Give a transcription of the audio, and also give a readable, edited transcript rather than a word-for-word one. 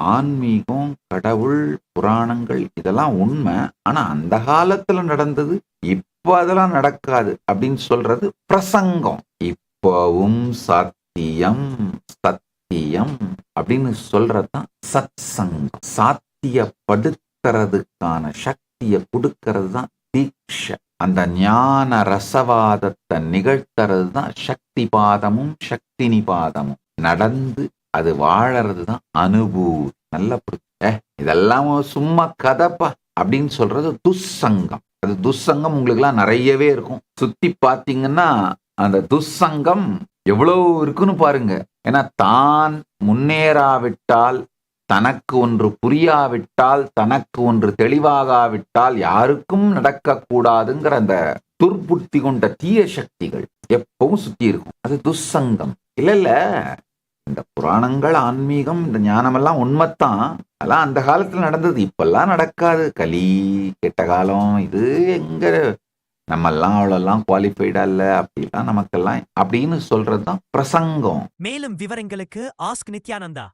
ஆன்மீகம், கடவுள், புராணங்கள் இதெல்லாம் உண்மை. ஆனா அந்த காலத்துல நடந்தது. இப்ப அதெல்லாம் நடக்காது அப்படின்னு சொல்றது பிரசங்கம். இப்பவும் சத்தியம் சத்தியம் அப்படின்னு சொல்றதுதான் சத் சங்கம். சாத்தியப்படுத்துறதுக்கான சக்தியை கொடுக்கறது தான் தீட்சை. அந்த ஞான ரசவாதத்தை நிகழ்த்துறது தான் சக்தி பாதமும் சக்தி நிபாதமும். நடந்து அது வாழறது தான் அனுபூதி. நல்ல இதெல்லாம் சும்மா கதப்பா அப்படின்னு சொல்றது துசங்கம். அது துசங்கம் உங்களுக்கு எல்லாம் நிறையவே இருக்கும். சுத்தி பாத்தீங்கன்னா அந்த துசங்கம் எவ்வளவு இருக்குன்னு பாருங்க. ஏன்னா தான் முன்னேறாவிட்டால், தனக்கு ஒன்று புரியாவிட்டால், தனக்கு ஒன்று தெளிவாகாவிட்டால் யாருக்கும் நடக்கக்கூடாதுங்கிற அந்த துர்புத்தி கொண்ட தீய சக்திகள் எப்பவும் சுத்தி இருக்கும். அது துசங்கம். இல்ல இந்த புராணங்கள், ஆன்மீகம், இந்த ஞானமெல்லாம் உண்மைத்தான். அதெல்லாம் அந்த காலத்துல நடந்தது. இப்பெல்லாம் நடக்காது. கலி கெட்ட காலம் இது. எங்க நம்மெல்லாம் அவ்வளோலாம் குவாலிஃபைடா இல்ல, அப்படிலாம் நமக்கெல்லாம் அப்படின்னு சொல்றதுதான் பிரசங்கம். மேலும் விவரங்களுக்கு ஆஸ்க் நித்யானந்தா.